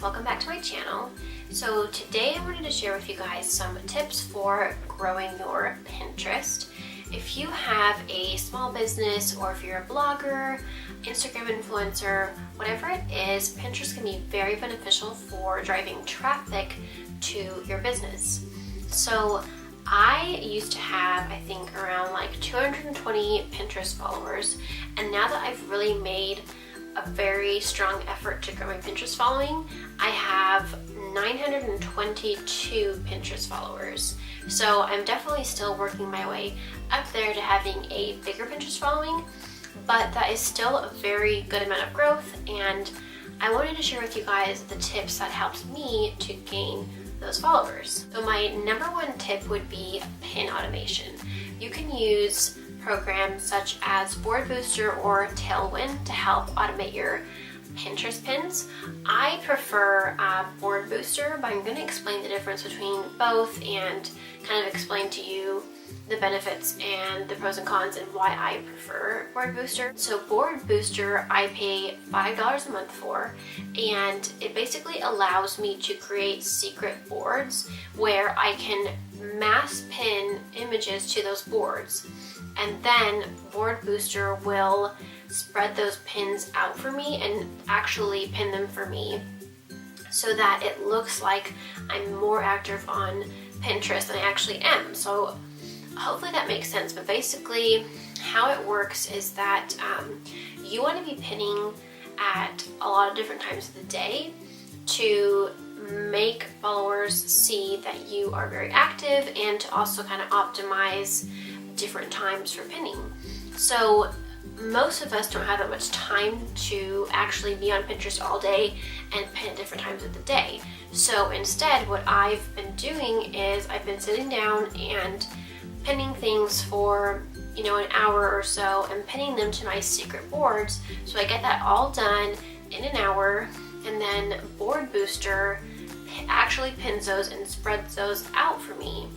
welcome back to my channel. So today I wanted to share with you guys some tips for growing your Pinterest. If you have a small business or if you're a blogger, Instagram influencer, whatever it is, Pinterest can be very beneficial for driving traffic to your business. So I used to have, I think, around like 220 Pinterest followers, and now that I've really made a very strong effort to grow my Pinterest following, I have 922 Pinterest followers. So I'm definitely still working my way up there to having a bigger Pinterest following, but that is still a very good amount of growth, and I wanted to share with you guys the tips that helped me to gain those followers. So my number one tip would be pin automation. You can use programs such as Boardbooster or Tailwind to help automate your Pinterest pins. I prefer Boardbooster, but I'm going to explain the difference between both and kind of explain to you the benefits and the pros and cons and why I prefer Boardbooster. So Boardbooster I pay $5 a month for, and it basically allows me to create secret boards where I can mass pin images to those boards, and then Boardbooster will spread those pins out for me and actually pin them for me so that it looks like I'm more active on Pinterest than I actually am. So hopefully that makes sense, but basically how it works is that you want to be pinning at a lot of different times of the day to make followers see that you are very active and to also kind of optimize different times for pinning. So most of us don't have that much time to actually be on Pinterest all day and pin at different times of the day. So instead, what I've been doing is I've been sitting down and pinning things for, an hour or so and pinning them to my secret boards. So I get that all done in an hour, and then Boardbooster actually pins those and spreads those out for me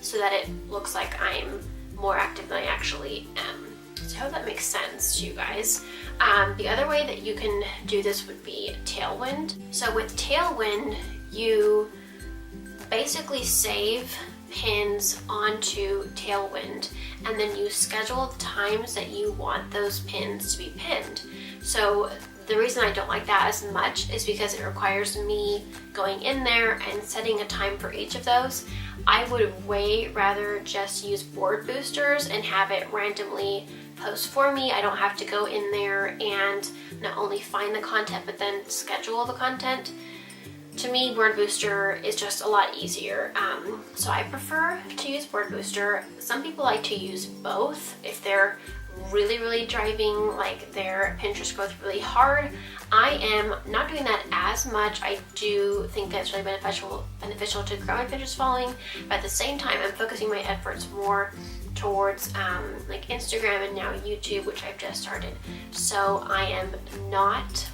so that it looks like I'm more active than I actually am. So I hope that makes sense to you guys. The other way that you can do this would be Tailwind. So with Tailwind, you basically save pins onto Tailwind, and then you schedule the times that you want those pins to be pinned. So the reason I don't like that as much is because it requires me going in there and setting a time for each of those. I would way rather just use Boardboosters and have it randomly post for me. I don't have to go in there and not only find the content but then schedule the content. To me, Boardbooster is just a lot easier. So I prefer to use Boardbooster. Some people like to use both if they're really driving like their Pinterest growth really hard. I am not doing that as much. I do think that's really beneficial to grow my Pinterest following, but at the same time I'm focusing my efforts more towards like Instagram and now YouTube, which I've just started. So I am not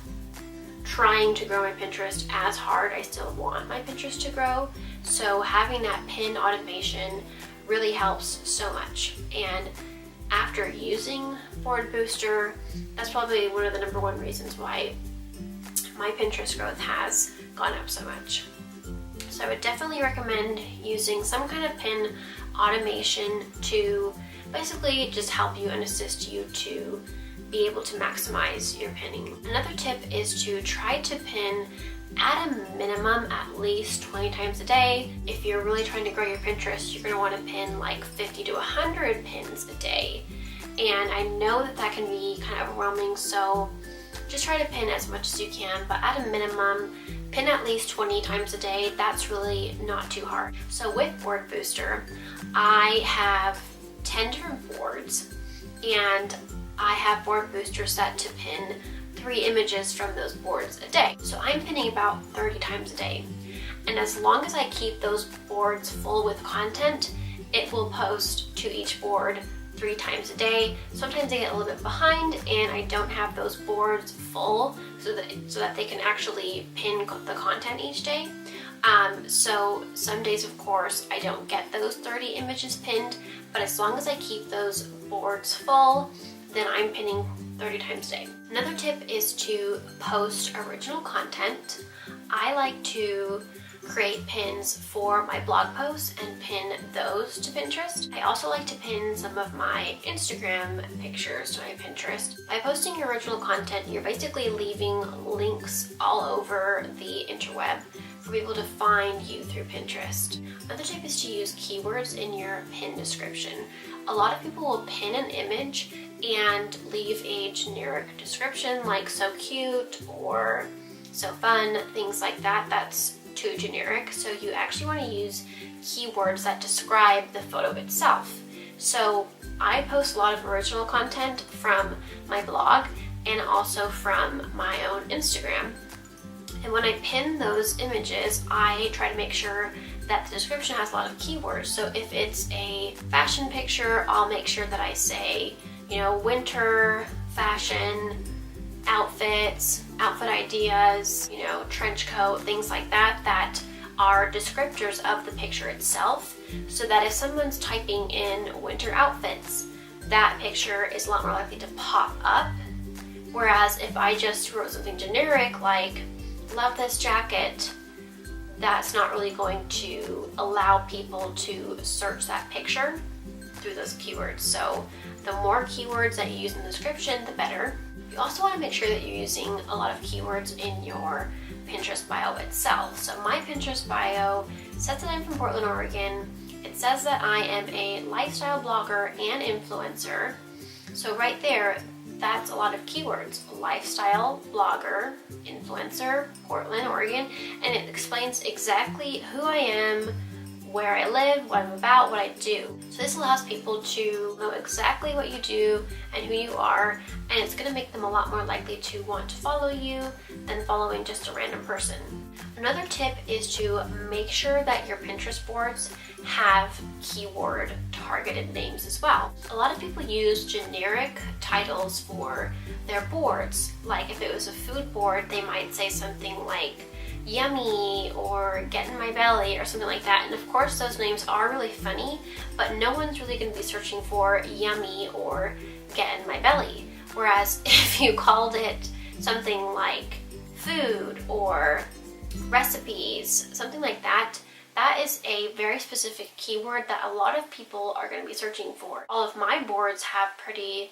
trying to grow my Pinterest as hard. I still want my Pinterest to grow. So having that pin automation really helps so much. And after using Boardbooster, that's probably one of the number one reasons why my Pinterest growth has gone up so much. So I would definitely recommend using some kind of pin automation to basically just help you and assist you to be able to maximize your pinning. Another tip is to try to pin at a minimum at least 20 times a day. If you're really trying to grow your Pinterest, you're going to want to pin like 50 to 100 pins a day. And I know that that can be kind of overwhelming, so just try to pin as much as you can, but at a minimum, pin at least 20 times a day. That's really not too hard. So with Boardbooster, I have 10 different boards, and I have Boardbooster set to pin 3 images from those boards a day. So I'm pinning about 30 times a day. And as long as I keep those boards full with content, it will post to each board 3 times a day. Sometimes I get a little bit behind and I don't have those boards full so that they can actually pin the content each day. So some days, of course, I don't get those 30 images pinned, but as long as I keep those boards full, then I'm pinning 30 times a day. Another tip is to post original content. I like to create pins for my blog posts and pin those to Pinterest. I also like to pin some of my Instagram pictures to my Pinterest. By posting your original content, you're basically leaving links all over the interweb for people to find you through Pinterest. Another tip is to use keywords in your pin description. A lot of people will pin an image and leave a generic description like so cute or so fun, things like that. That's too generic, so you actually want to use keywords that describe the photo itself. So I post a lot of original content from my blog and also from my own Instagram. And when I pin those images, I try to make sure that the description has a lot of keywords. So if it's a fashion picture, I'll make sure that I say, winter, fashion, outfits, outfit ideas, trench coat, things like that, that are descriptors of the picture itself, so that if someone's typing in winter outfits, that picture is a lot more likely to pop up. Whereas if I just wrote something generic like, love this jacket, that's not really going to allow people to search that picture through those keywords. So the more keywords that you use in the description, the better. You also want to make sure that you're using a lot of keywords in your Pinterest bio itself. So my Pinterest bio says that I'm from Portland, Oregon. It says that I am a lifestyle blogger and influencer. So right there, that's a lot of keywords. Lifestyle, blogger, influencer, Portland, Oregon, and it explains exactly who I am, where I live, what I'm about, what I do. So this allows people to know exactly what you do and who you are, and it's going to make them a lot more likely to want to follow you than following just a random person. Another tip is to make sure that your Pinterest boards have keyword targeted names as well. A lot of people use generic titles for their boards. Like if it was a food board, they might say something like yummy or get in my belly or something like that. And of course those names are really funny, but no one's really going to be searching for yummy or get in my belly. Whereas if you called it something like food or recipes, something like that, that is a very specific keyword that a lot of people are going to be searching for. All of my boards have pretty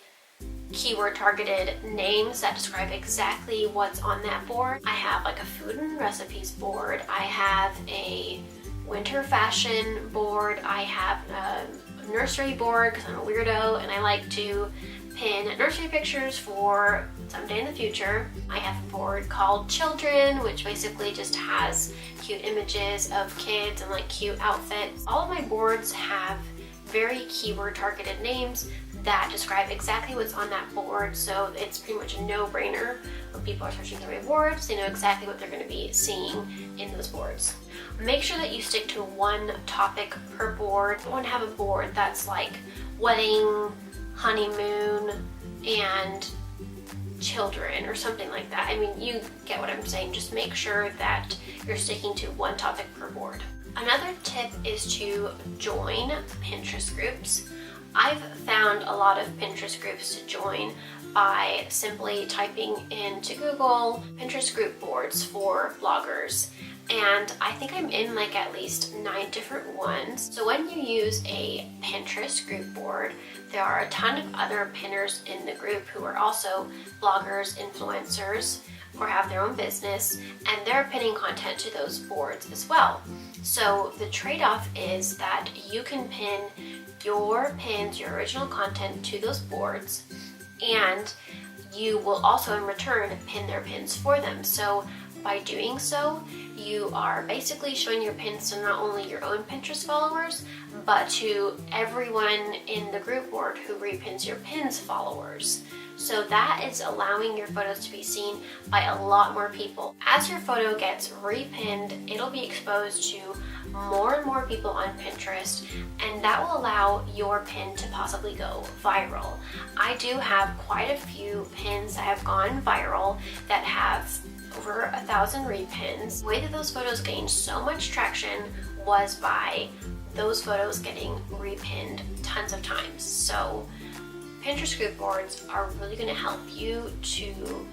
keyword targeted names that describe exactly what's on that board. I have like a food and recipes board. I have a winter fashion board. I have a nursery board because I'm a weirdo and I like to pin nursery pictures for someday in the future. I have a board called Children, which basically just has cute images of kids and like cute outfits. All of my boards have very keyword targeted names that describe exactly what's on that board, so it's pretty much a no-brainer. When people are searching through my boards, they know exactly what they're going to be seeing in those boards. Make sure that you stick to one topic per board. You don't want to have a board that's like wedding, honeymoon, and children or something like that. I mean, you get what I'm saying. Just make sure that you're sticking to one topic per board. Another tip is to join Pinterest groups. I've found a lot of Pinterest groups to join by simply typing into Google Pinterest group boards for bloggers. And I think I'm in like at least 9 different ones. So when you use a Pinterest group board, there are a ton of other pinners in the group who are also bloggers, influencers, or have their own business, and they're pinning content to those boards as well. So the trade-off is that you can pin your pins, your original content to those boards, and you will also in return pin their pins for them. So by doing so, you are basically showing your pins to not only your own Pinterest followers, but to everyone in the group board who repins your pins followers. So that is allowing your photos to be seen by a lot more people. As your photo gets repinned, it'll be exposed to more and more people on Pinterest, and that will allow your pin to possibly go viral. I do have quite a few pins that have gone viral that have over 1,000 repins. The way that those photos gained so much traction was by those photos getting repinned tons of times. So Pinterest group boards are really going to help you to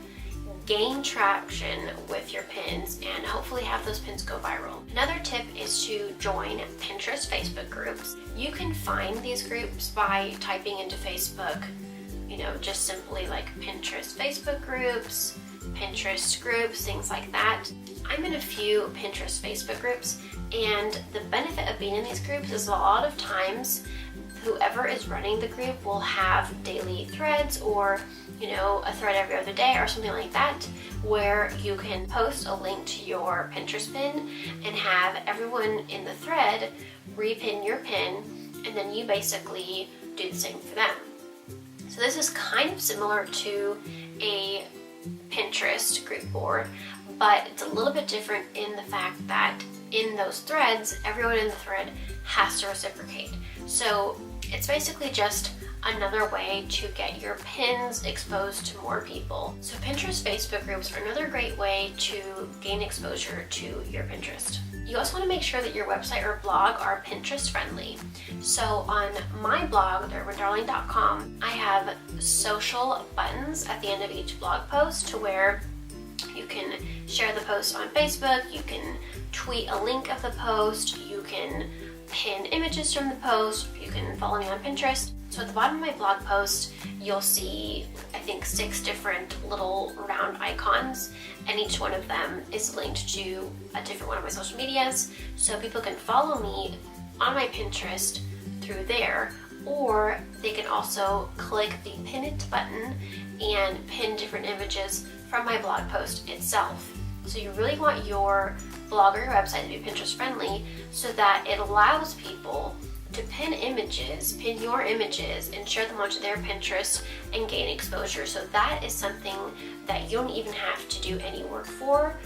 gain traction with your pins and hopefully have those pins go viral. Another tip is to join Pinterest Facebook groups. You can find these groups by typing into Facebook, just simply like Pinterest Facebook groups, Pinterest groups, things like that. I'm in a few Pinterest Facebook groups, and the benefit of being in these groups is a lot of times whoever is running the group will have daily threads or a thread every other day or something like that, where you can post a link to your Pinterest pin and have everyone in the thread repin your pin, and then you basically do the same for them. So this is kind of similar to a Pinterest group board, but it's a little bit different in the fact that in those threads, everyone in the thread has to reciprocate. So it's basically just another way to get your pins exposed to more people. So Pinterest Facebook groups are another great way to gain exposure to your Pinterest. You also want to make sure that your website or blog are Pinterest friendly. So on my blog, tailwind.com, I have social buttons at the end of each blog post to where you can share the post on Facebook, you can tweet a link of the post, you can pin images from the post, you can follow me on Pinterest. So at the bottom of my blog post, you'll see, I think, 6 different little round icons, and each one of them is linked to a different one of my social medias, so people can follow me on my Pinterest through there, or they can also click the pin it button and pin different images from my blog post itself. So you really want your blog or your website to be Pinterest friendly so that it allows people to pin your images and share them onto their Pinterest and gain exposure. So that is something that you don't even have to do any work for.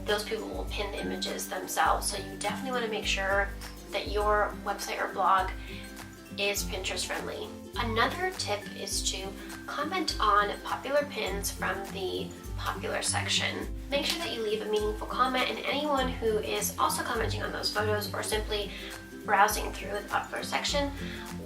Those people will pin the images themselves. So you definitely want to make sure that your website or blog is Pinterest friendly. Another tip is to comment on popular pins from the popular section. Make sure that you leave a meaningful comment, and anyone who is also commenting on those photos or simply browsing through the popular section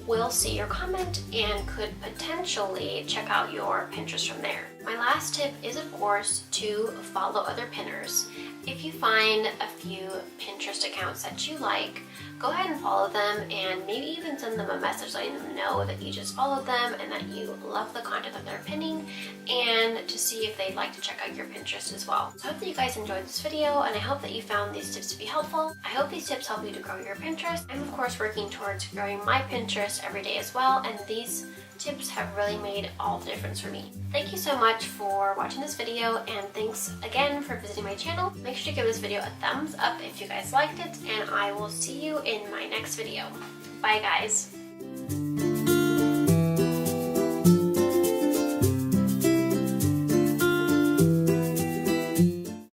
will see your comment and could potentially check out your Pinterest from there. My last tip is, of course, to follow other pinners. If you find a few Pinterest accounts that you like, go ahead and follow them and maybe even send them a message letting them know that you just followed them and that you love the content that they're pinning, and to see if they'd like to check out your Pinterest as well. So I hope that you guys enjoyed this video, and I hope that you found these tips to be helpful. I hope these tips help you to grow your Pinterest. I'm of course working towards growing my Pinterest every day as well, and these tips have really made all the difference for me. Thank you so much for watching this video, and thanks again for visiting my channel. Make sure to give this video a thumbs up if you guys liked it, and I will see you in my next video. Bye guys!